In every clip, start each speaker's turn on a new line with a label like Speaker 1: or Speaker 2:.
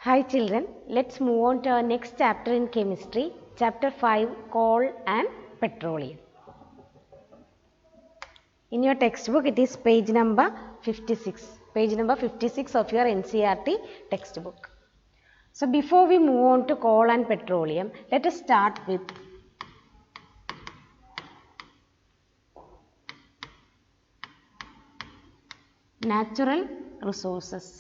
Speaker 1: Hi children, let's move on to our next chapter in chemistry, chapter 5, coal and petroleum. In your textbook it is page number 56, of your NCERT textbook. So before we move on to coal and petroleum, let us start with natural resources.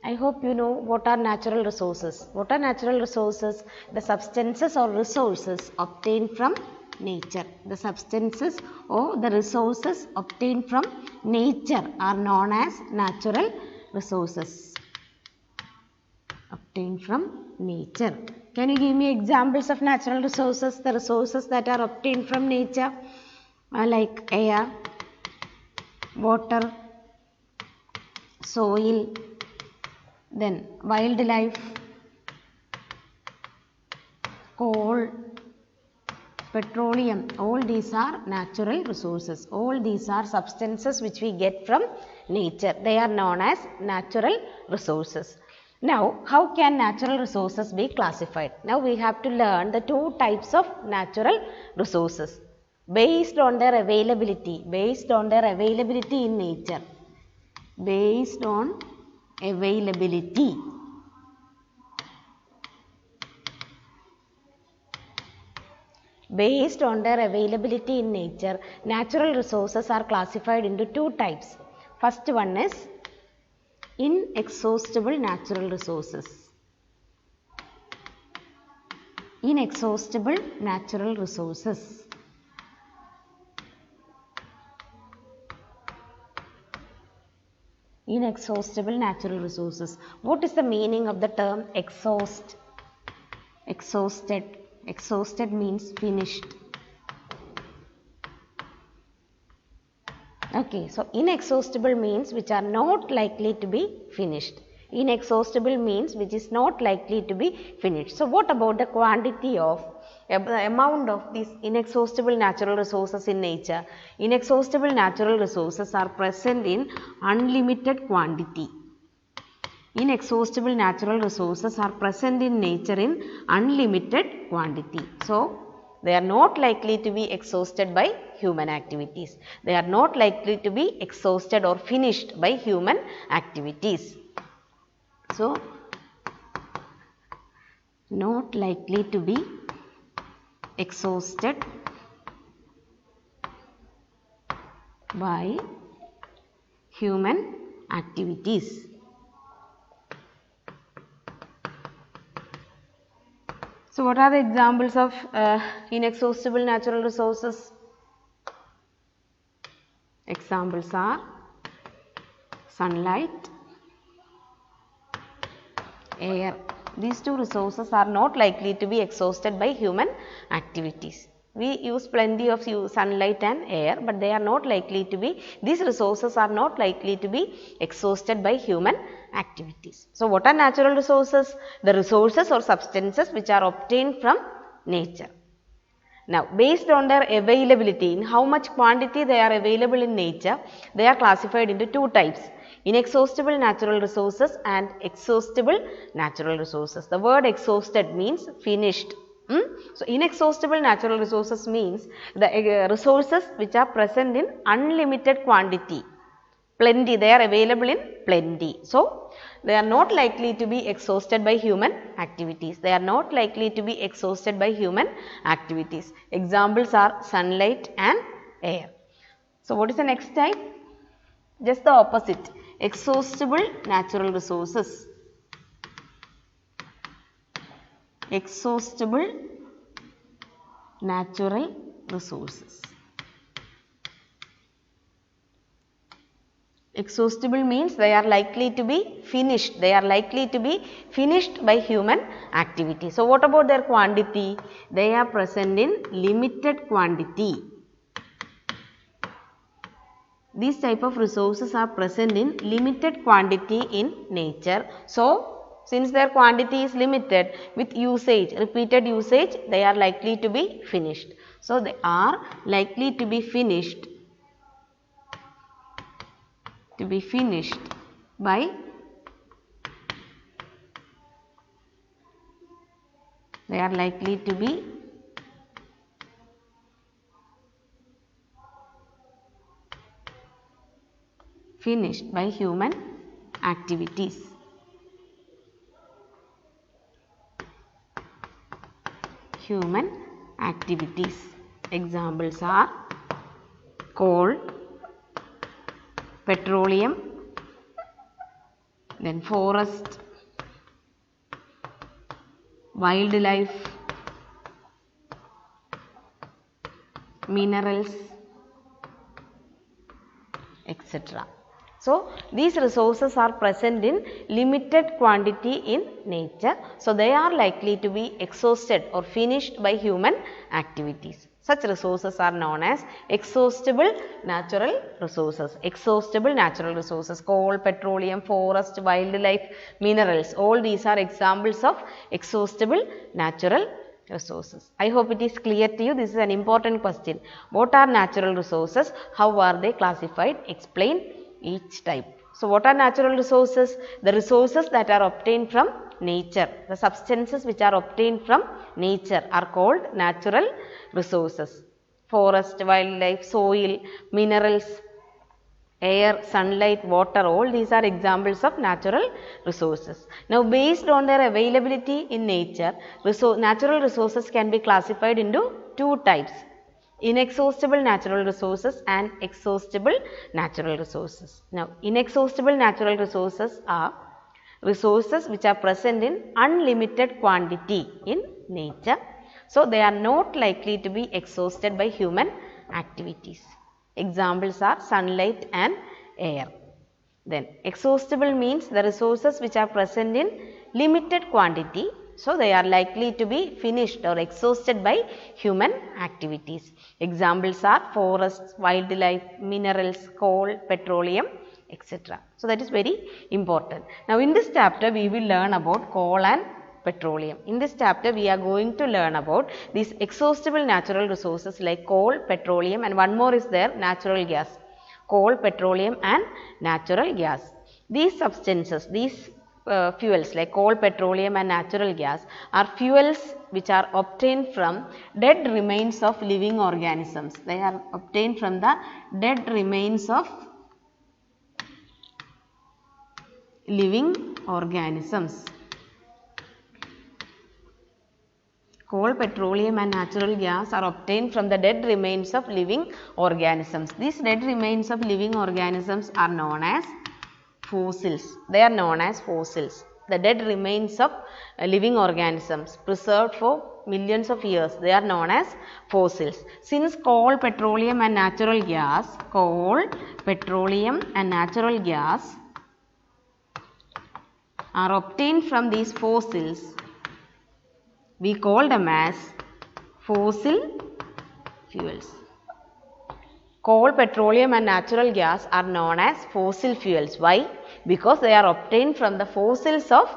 Speaker 1: I hope you know what are natural resources. What are natural resources? The substances or resources obtained from nature. The substances or the resources obtained from nature are known as natural resources. Obtained from nature. Can you give me examples of natural resources? The resources that are obtained from nature are like air, water, soil, then wildlife, coal, petroleum. All these are natural resources. All these are substances which we get from nature. They are known as natural resources. Now, how can natural resources be classified? Now, we have to learn the two types of natural resources based on their availability. Based on their availability in nature. Based on availability. Based on their availability in nature, natural resources are classified into two types. First one is inexhaustible natural resources. Inexhaustible natural resources. Inexhaustible natural resources. What is the meaning of the term exhaust? Exhausted. Exhausted means finished. Okay, so inexhaustible means which are not likely to be finished. Inexhaustible means which is not likely to be finished. So what about the quantity of the amount of these inexhaustible natural resources in nature? Inexhaustible natural resources are present in unlimited quantity. Inexhaustible natural resources are present in nature in unlimited quantity. So, they are not likely to be exhausted by human activities. They are not likely to be exhausted or finished by human activities. So, not likely to be exhausted by human activities. So, what are the examples of inexhaustible natural resources? Examples are sunlight, air. These two resources are not likely to be exhausted by human activities. We use plenty of sunlight and air, but they are not likely to be, these resources are not likely to be exhausted by human activities. So, what are natural resources? The resources or substances which are obtained from nature. Now, based on their availability, in how much quantity they are available in nature, they are classified into two types. Inexhaustible natural resources and exhaustible natural resources. The word exhausted means finished. So, inexhaustible natural resources means the resources which are present in unlimited quantity. Plenty, they are available in plenty. So, they are not likely to be exhausted by human activities. They are not likely to be exhausted by human activities. Examples are sunlight and air. So, what is the next type? Just the opposite. Exhaustible natural resources. Exhaustible natural resources. Exhaustible means they are likely to be finished. They are likely to be finished by human activity. So, what about their quantity? They are present in limited quantity. These type of resources are present in limited quantity in nature. So, since their quantity is limited, with usage, repeated usage, they are likely to be finished. So, they are likely to be finished by They are likely to be finished by human activities. Human activities. Examples are coal, petroleum, then forest, wildlife, minerals, etc. So, these resources are present in limited quantity in nature. So, they are likely to be exhausted or finished by human activities. Such resources are known as exhaustible natural resources. Exhaustible natural resources, coal, petroleum, forest, wildlife, minerals, all these are examples of exhaustible natural resources. I hope it is clear to you. This is an important question. What are natural resources? How are they classified? Explain each type. So, what are natural resources? The resources that are obtained from nature. The substances which are obtained from nature are called natural resources. Forest, wildlife, soil, minerals, air, sunlight, water, all these are examples of natural resources. Now, based on their availability in nature, natural resources can be classified into two types: inexhaustible natural resources and exhaustible natural resources. Now, inexhaustible natural resources are resources which are present in unlimited quantity in nature. So, they are not likely to be exhausted by human activities. Examples are sunlight and air. Then, exhaustible means the resources which are present in limited quantity. So, they are likely to be finished or exhausted by human activities. Examples are forests, wildlife, minerals, coal, petroleum, etc. So, that is very important. Now, in this chapter we will learn about coal and petroleum. In this chapter we are going to learn about these exhaustible natural resources like coal, petroleum, and one more is there, natural gas. Coal, petroleum and natural gas. These substances, these fuels like coal, petroleum and natural gas are fuels which are obtained from dead remains of living organisms. They are obtained from the dead remains of living organisms. Coal, petroleum and natural gas are obtained from the dead remains of living organisms. These dead remains of living organisms are known as fossils. They are known as fossils. The dead remains of living organisms preserved for millions of years, they are known as fossils. Since coal, petroleum and natural gas are obtained from these fossils, we call them as fossil fuels. Coal, petroleum and natural gas are known as fossil fuels. Why? Because they are obtained from the fossils of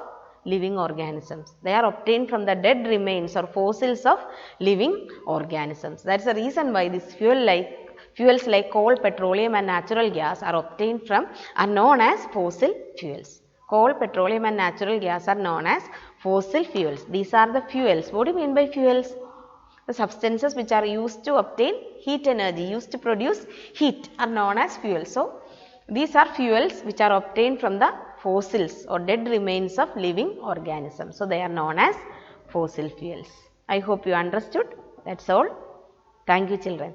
Speaker 1: living organisms. They are obtained from the dead remains or fossils of living organisms. That is the reason why this fuels like coal, petroleum and natural gas are known as fossil fuels. Coal, petroleum and natural gas are known as fossil fuels. These are the fuels. What do you mean by fuels? The substances which are used to obtain heat energy, used to produce heat, are known as fuels. So, these are fuels which are obtained from the fossils or dead remains of living organisms. So, they are known as fossil fuels. I hope you understood. That's all. Thank you, children.